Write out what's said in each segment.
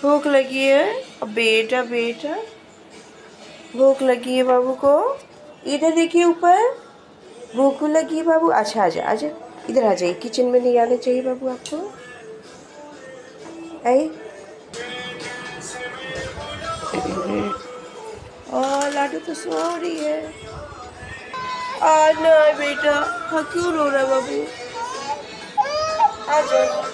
भूख लगी है? बेटा बेटा, भूख लगी है बाबू को? इधर देखिए ऊपर, भूख लगी है बाबू। अच्छा आजा आजा, इधर आ जाइए। किचन में नहीं आना चाहिए बाबू आपको। आई और लाडू तो सो रही है। आना बेटा। हाँ क्यों रो रहा बाबू? आजा।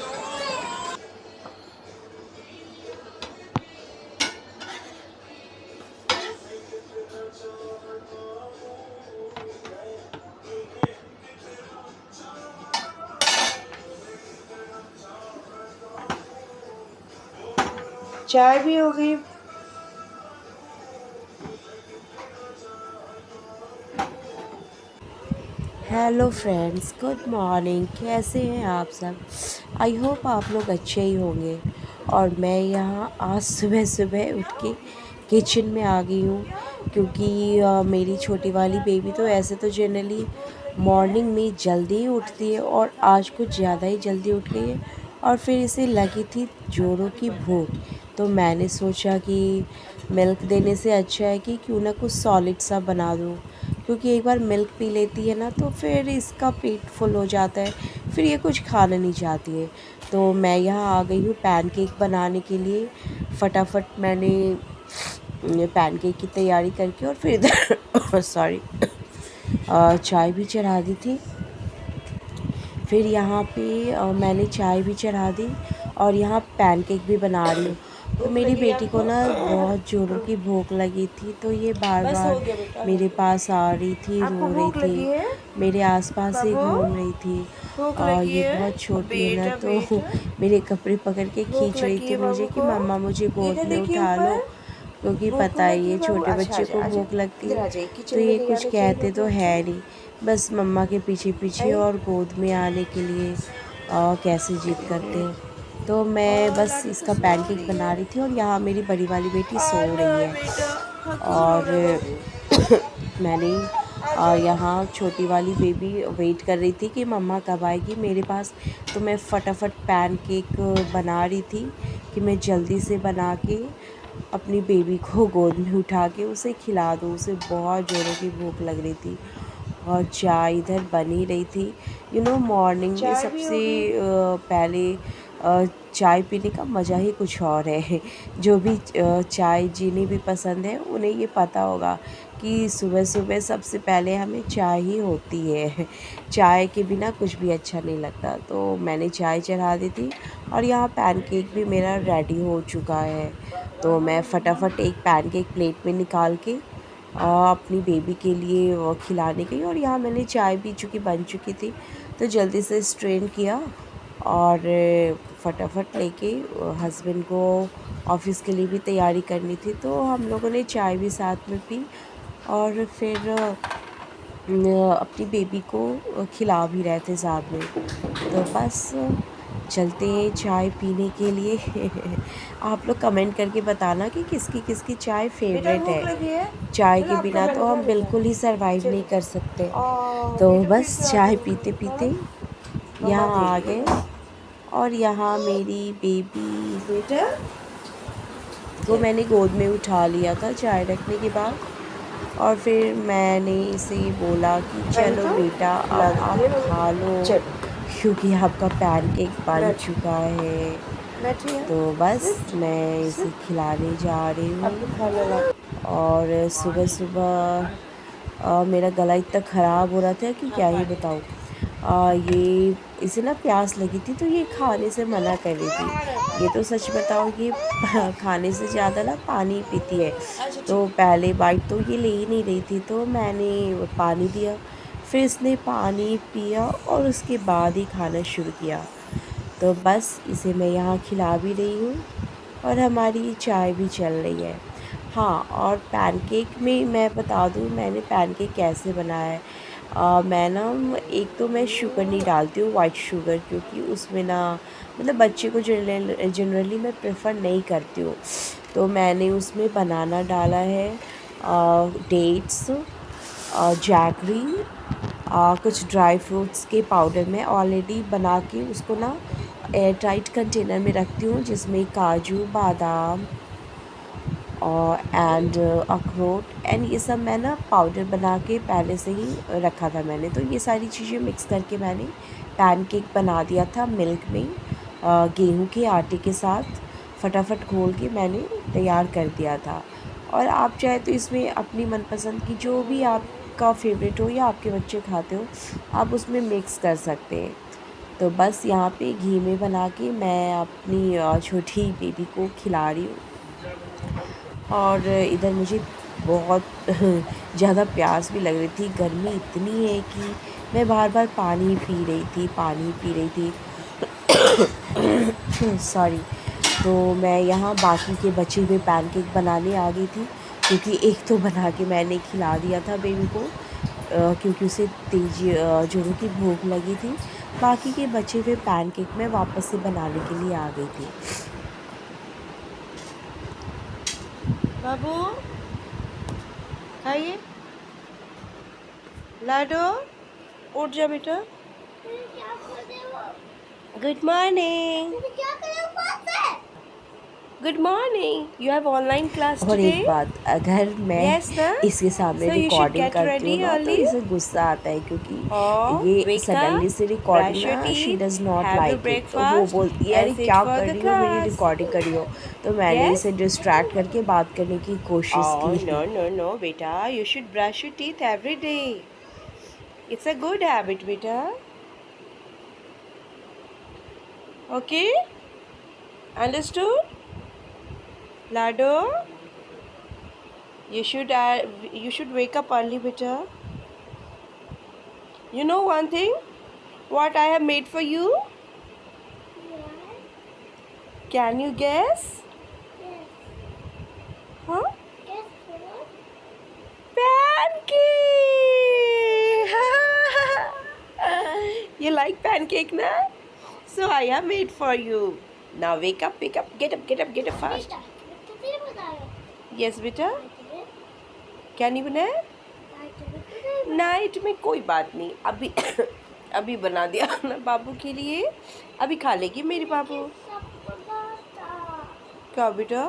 चाय भी हो गई। Hello friends, good morning. कैसे हैं आप सब? आई होप आप लोग अच्छे ही होंगे। और मैं यहाँ आज सुबह सुबह उठ के किचन में आ गई हूँ, क्योंकि मेरी छोटी वाली बेबी तो ऐसे तो जनरली मॉर्निंग में जल्दी ही उठती है, और आज कुछ ज़्यादा ही जल्दी उठ गई है। और फिर इसे लगी थी जोरों की भूख, तो मैंने सोचा कि मिल्क देने से अच्छा है कि क्यों ना कुछ सॉलिड सा बना दूँ, क्योंकि एक बार मिल्क पी लेती है ना तो फिर इसका पेट फुल हो जाता है, फिर ये कुछ खाना नहीं चाहती है। तो मैं यहाँ आ गई हूँ पैनकेक बनाने के लिए। फटाफट मैंने पैनकेक की तैयारी करके और फिर इधर सॉरी चाय भी चढ़ा दी थी। फिर यहाँ पे मैंने चाय भी चढ़ा दी और यहाँ पैनकेक भी बना रही हूँ। तो मेरी बेटी को ना बहुत ज़ोरों की भूख लगी थी, तो ये बार बार मेरे पास आ रही थी, रो रही थी, मेरे आसपास ही घूम रही थी। और ये बहुत छोटी है ना, तो मेरे कपड़े पकड़ के खींच रही थी मुझे कि मम्मा मुझे गोद में उठा लो, क्योंकि पता है ये छोटे बच्चे को भूख लगती है तो ये कुछ कहते तो है नहीं, बस मम्मा के पीछे पीछे और गोद में आने के लिए कैसे जिद करते हैं। तो मैं बस इसका पैनकेक बना रही थी और यहाँ मेरी बड़ी वाली बेटी सो रही है। और मैंने यहाँ छोटी वाली बेबी वेट कर रही थी कि मम्मा कब आएगी मेरे पास, तो मैं फटाफट पैनकेक बना रही थी कि मैं जल्दी से बना के अपनी बेबी को गोद में उठा के उसे खिला दूँ। उसे बहुत ज़ोरों की भूख लग रही थी और चाय इधर बन ही रही थी। मॉर्निंग में सबसे पहले चाय पीने का मज़ा ही कुछ और है। जो भी चाय जिन्हें भी पसंद है उन्हें ये पता होगा कि सुबह सुबह सबसे पहले हमें चाय ही होती है। चाय के बिना कुछ भी अच्छा नहीं लगता। तो मैंने चाय चढ़ा दी थी और यहाँ पैनकेक भी मेरा रेडी हो चुका है। तो मैं फटाफट एक पैनकेक प्लेट में निकाल के अपनी बेबी के लिए खिलाने गई, और यहाँ मैंने चाय भी चूँकि बन चुकी थी तो जल्दी से स्ट्रेन किया और फटाफट लेके हस्बैंड को ऑफ़िस के लिए भी तैयारी करनी थी, तो हम लोगों ने चाय भी साथ में पी और फिर अपनी बेबी को खिला भी रहे थे साथ में। तो बस चलते हैं चाय पीने के लिए। आप लोग कमेंट करके बताना कि किसकी किसकी चाय फेवरेट है। चाय के बिना तो हम बिल्कुल ही सरवाइव नहीं कर सकते। तो बस चाय पीते पीते यहाँ आ गए और यहाँ मेरी बेबी को मैंने गोद में उठा लिया था चाय रखने के बाद, और फिर मैंने इसे बोला कि चलो बेटा अब आप खा लो, क्योंकि आपका पैनकेक बन चुका है। तो बस मैं इसे खिलाने जा रही हूँ। और सुबह सुबह मेरा गला इतना ख़राब हो रहा था कि क्या ही बताऊँ। ये इसे ना प्यास लगी थी तो ये खाने से मना कर रही थी। ये तो सच बताओ ये खाने से ज़्यादा ना पानी पीती है। तो पहले बाइट तो ये ले ही नहीं रही थी, तो मैंने पानी दिया, फिर इसने पानी पिया और उसके बाद ही खाना शुरू किया। तो बस इसे मैं यहाँ खिला भी रही हूँ और हमारी चाय भी चल रही है। हाँ, और पैनकेक में मैं बता दूँ मैंने पैनकेक कैसे बनाया है। मैं ना एक तो मैं शुगर नहीं डालती हूँ, वाइट शुगर, क्योंकि उसमें ना मतलब बच्चे को जनरली मैं प्रेफर नहीं करती हूँ। तो मैंने उसमें बनाना डाला है, डेट्स, जैगरी, कुछ ड्राई फ्रूट्स के पाउडर में ऑलरेडी बना के उसको ना एयर टाइट कंटेनर में रखती हूँ, जिसमें काजू, बादाम और अखरोट एंड ये सब मैं ना पाउडर बना के पहले से ही रखा था मैंने। तो ये सारी चीज़ें मिक्स करके मैंने पैनकेक बना दिया था मिल्क में, गेहूं के आटे के साथ फटाफट घोल के मैंने तैयार कर दिया था। और आप चाहे तो इसमें अपनी मनपसंद की जो भी आपका फेवरेट हो या आपके बच्चे खाते हो, आप उसमें मिक्स कर सकते हैं। तो बस यहाँ पे घी में बना के मैं अपनी छोटी बेबी को खिला रही हूँ। और इधर मुझे बहुत ज़्यादा प्यास भी लग रही थी। गर्मी इतनी है कि मैं बार बार पानी पी रही थी सॉरी। तो मैं यहाँ बाकी के बचे हुए पैनकेक बनाने आ गई थी, क्योंकि एक तो बना के मैंने खिला दिया था बेबी को, क्योंकि उसे तेज़ जोरों की भूख लगी थी। बाकी के बचे हुए पैनकेक मैं वापस से बनाने के लिए आ गई थी। बाबू खाइए, लाडो उठ जा बेटा। Good morning, good morning. You have online class today. और एक बात, अगर मैं इसके सामने रिकॉर्डिंग करती हूँ ना तो इसे गुस्सा आता है, क्योंकि ये सडनली से रिकॉर्डिंग ना she does not like it. तो वो बोलती है अरे क्या कर रही हो, मेरी रिकॉर्डिंग कर रही हो। तो मैंने इसे डिस्ट्रैक्ट करके बात करने की कोशिश की। नो नो नो बेटा, you should brush your teeth every day, it's a good habit बेटा। Okay, understood Lado? You should wake up early, beta. You know one thing? What I have made for you? Yeah. Can you guess? Yes. Huh? Guess what? Pancake! You like pancake, na? So I have made for you. Now wake up, get up fast. Yes बेटा, क्या नहीं बनाया? Night में कोई बात नहीं, अभी अभी बना दिया ना बाबू के लिए, अभी खा लेगी मेरी बाबू। क्या बेटा,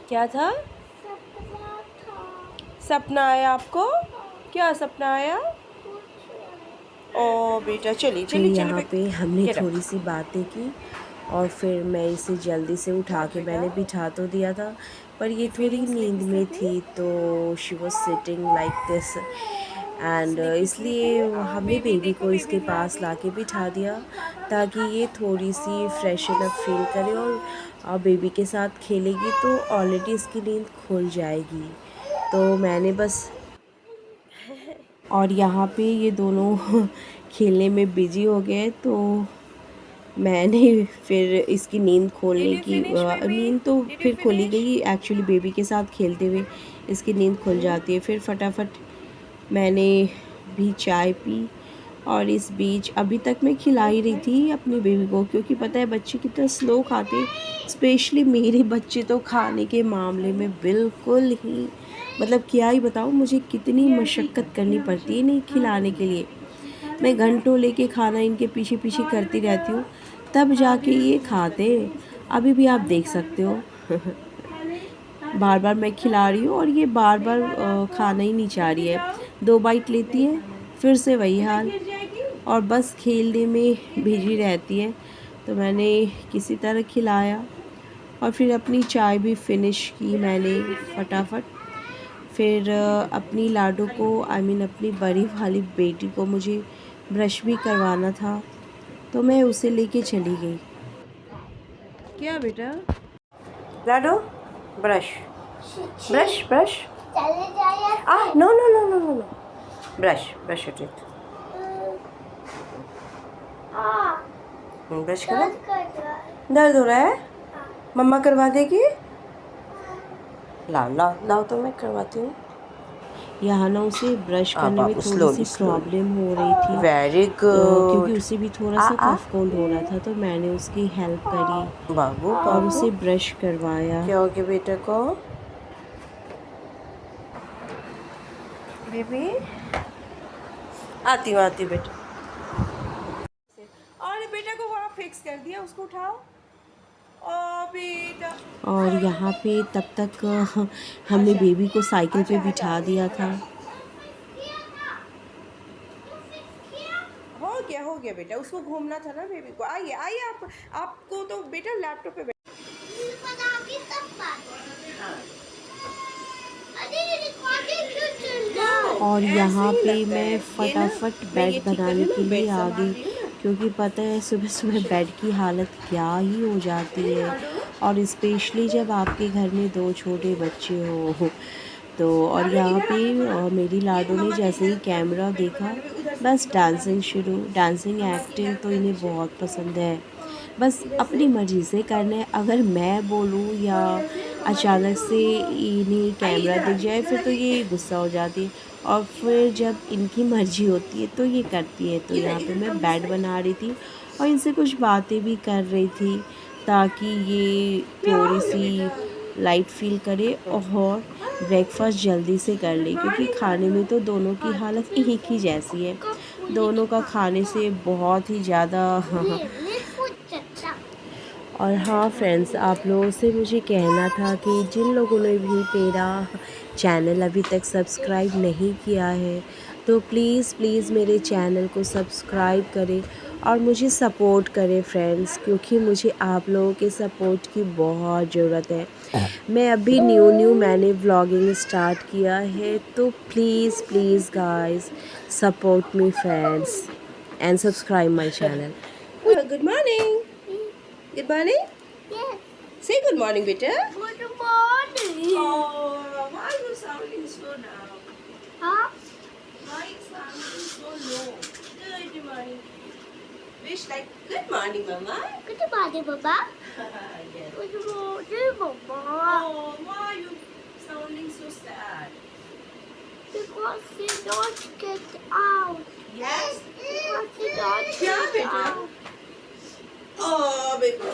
क्या था? सपना आया आपको? क्या सपना आया? ओ बेटा चलिए यहाँ पे हमने थोड़ी सी बातें की और फिर मैं इसे जल्दी से उठा के मैंने बिठा तो दिया था, पर ये थोड़ी नींद में थी, तो she was sitting like this and इसलिए हमने बेबी को इसके पास ला के बिठा दिया, ताकि ये थोड़ी सी फ्रेश अप फील करे और बेबी के साथ खेलेगी तो ऑलरेडी इसकी नींद खुल जाएगी। तो मैंने बस और यहाँ पे ये दोनों खेलने में बिजी हो गए, तो मैंने फिर इसकी नींद खोलने की नींद तो फिर खोली गई, एक्चुअली बेबी के साथ खेलते हुए इसकी नींद खुल जाती है। फिर फटाफट मैंने भी चाय पी और इस बीच अभी तक मैं खिला ही रही थी अपने बेबी को, क्योंकि पता है बच्चे कितना स्लो खाते, स्पेशली मेरे बच्चे तो खाने के मामले में बिल्कुल ही मतलब क्या ही बताऊँ, मुझे कितनी मशक्क़त करनी पड़ती है इन्हें खिलाने के लिए। मैं घंटों लेके खाना इनके पीछे पीछे करती रहती हूँ, तब जाके ये खाते। अभी भी आप देख सकते हो बार बार मैं खिला रही हूँ और ये बार बार खाना ही नहीं चाह रही है। 2 बाइट लेती है फिर से वही हाल, और बस खेलने में बिजी रहती है। तो मैंने किसी तरह खिलाया और फिर अपनी चाय भी फिनिश की मैंने फटाफट। फिर अपनी लाडो को अपनी बड़ी वाली बेटी को मुझे ब्रश भी करवाना था, तो मैं उसे लेके चली गई। क्या बेटा? Lado brush brush brush no no no no no brush brush your teeth, brush करो। दर्द हो रहा है? मम्मा करवा देगी? लाओ लाओ लाओ तो मैं करवाती हूँ। यहाँ ना उसे ब्रश करने में थोड़ी सी प्रॉब्लम हो रही थी, वेरी गुड, क्योंकि उसे भी थोड़ा सा कफ कोल्ड हो रहा था, तो मैंने उसकी हेल्प करी बाबू और उसे ब्रश करवाया। क्या हो गया बेटा को? बेबी आती हूँ बेटा। फिक्स कर दिया, उसको उठाओ। ओ बेटा। और यहाँ पे तब तक हमने बेबी को साइकिल पे बिठा दिया था। हो गया बेटा, उसको घूमना था ना बेबी को। आइए आइए, आपको तो बेटा लैपटॉप पे और यहाँ पे मैं फटाफट बेड बनाने के लिए आ गई, क्योंकि पता है सुबह सुबह बेड की हालत क्या ही हो जाती है, और स्पेशली जब आपके घर में 2 छोटे बच्चे हो तो। और यहाँ पे मेरी लाडो ने जैसे ही कैमरा देखा, बस डांसिंग शुरू। डांसिंग एक्टिंग तो इन्हें बहुत पसंद है, बस अपनी मर्ज़ी से करना है। अगर मैं बोलूँ या अचानक से इन्हें कैमरा दिख जाए, फिर तो ये गुस्सा हो जाती है, और फिर जब इनकी मर्ज़ी होती है तो ये करती है। तो यहाँ पे मैं बेड बना रही थी और इनसे कुछ बातें भी कर रही थी, ताकि ये थोड़ी सी लाइट फील करे और ब्रेकफास्ट जल्दी से कर ले, क्योंकि खाने में तो दोनों की हालत एक ही जैसी है। दोनों का खाने से बहुत ही ज़्यादा और हाँ फ्रेंड्स, आप लोगों से मुझे कहना था कि जिन लोगों ने भी मेरा चैनल अभी तक सब्सक्राइब नहीं किया है, तो प्लीज़ प्लीज़ मेरे चैनल को सब्सक्राइब करें और मुझे सपोर्ट करें फ्रेंड्स, क्योंकि मुझे आप लोगों के सपोर्ट की बहुत ज़रूरत है। मैं अभी न्यू मैंने व्लॉगिंग स्टार्ट किया है, तो please please guys support me friends and subscribe my channel. Good morning. Good morning? Yes. Say good morning, beta. Good morning. Oh, why are you sounding so now? Huh? Why are you sounding so low? Good morning. Wish like good morning, Mama. Good morning, Baba. Yes. Good morning, Baba. Oh, why are you sounding so sad? Because you don't get out. Yes. Because you don't Yeah, get beta. out. Oh, baby.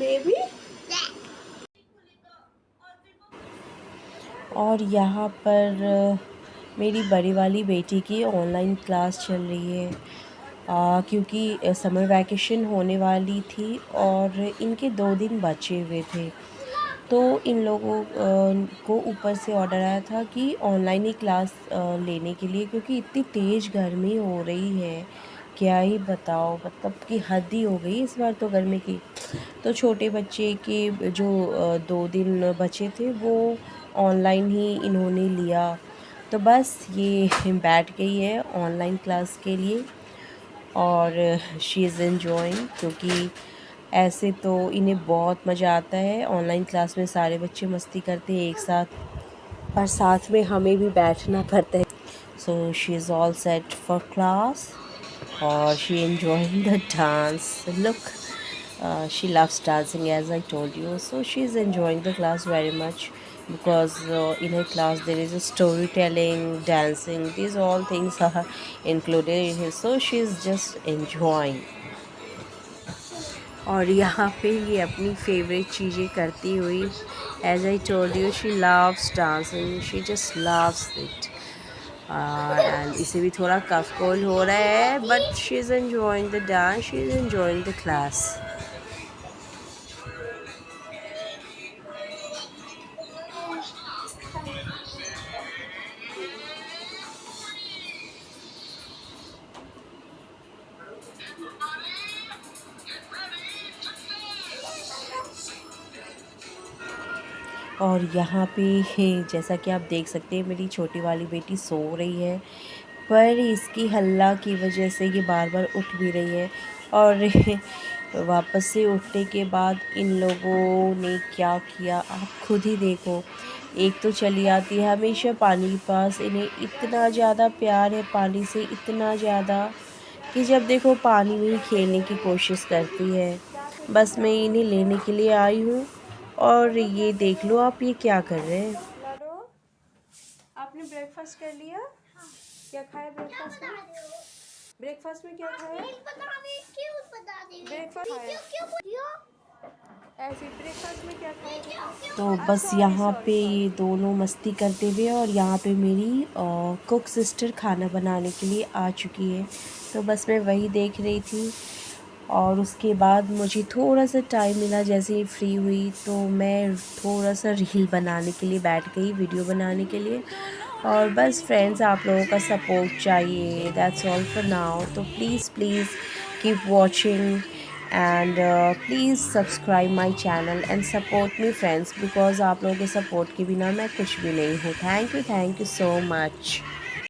Baby? और यहाँ पर मेरी बड़ी वाली बेटी की online class चल रही है, क्योंकि समर वैकेशन होने वाली थी और इनके 2 दिन बचे हुए थे। तो इन लोगों को ऊपर से ऑर्डर आया था कि ऑनलाइन ही क्लास लेने के लिए, क्योंकि इतनी तेज़ गर्मी हो रही है, क्या ही बताओ, मतलब कि हद ही हो गई इस बार तो गर्मी की। तो छोटे बच्चे के जो 2 दिन बचे थे वो ऑनलाइन ही इन्होंने लिया। तो बस ये बैठ गई है ऑनलाइन क्लास के लिए और शी इज़ एन्जॉइंग, क्योंकि ऐसे तो इन्हें बहुत मज़ा आता है। ऑनलाइन क्लास में सारे बच्चे मस्ती करते हैं एक साथ, और साथ में हमें भी बैठना पड़ता है। So she is all set for class और she enjoying the dance. Look, she loves dancing, as I told you, so she is enjoying the class very much, because in her class there is a storytelling, dancing, these all things are included in here, so she is just enjoying. और यहाँ पे ये अपनी favourite चीज़ें करती हुई, as I told you, she loves dancing, she just loves it. And इसे भी थोड़ा कफ कोल्ड हो रहा है, but she is enjoying the dance, she is enjoying the class. और यहाँ पे जैसा कि आप देख सकते हैं, मेरी छोटी वाली बेटी सो रही है, पर इसकी हल्ला की वजह से ये बार बार उठ भी रही है। और वापस से उठने के बाद इन लोगों ने क्या किया आप खुद ही देखो। एक तो चली आती है हमेशा पानी के पास, इन्हें इतना ज़्यादा प्यार है पानी से, इतना ज़्यादा कि जब देखो पानी में ही खेलने की कोशिश करती है। बस मैं इन्हें लेने के लिए आई हूँ, और ये देख लो आप, ये क्या कर रहे हैं। लाडो, आपने ब्रेकफास्ट कर लिया? क्या खाया ब्रेकफास्ट में? ब्रेकफास्ट में क्या खाया? ब्रेकफास्ट खाया। ऐसे ब्रेकफास्ट में क्या खाया? तो बस यहाँ पे ये दोनों मस्ती करते हुए, और यहाँ पे मेरी कुक सिस्टर खाना बनाने के लिए आ चुकी है, तो बस मैं वही देख रही थी। और उसके बाद मुझे थोड़ा सा टाइम मिला, जैसे ही फ्री हुई तो मैं थोड़ा सा रील बनाने के लिए बैठ गई, वीडियो बनाने के लिए। और बस फ्रेंड्स, आप लोगों का सपोर्ट चाहिए, दैट्स ऑल फॉर नाउ। तो please please keep watching and please subscribe my channel and support me friends, because आप लोगों के सपोर्ट के बिना मैं कुछ भी नहीं हूँ। Thank you so much.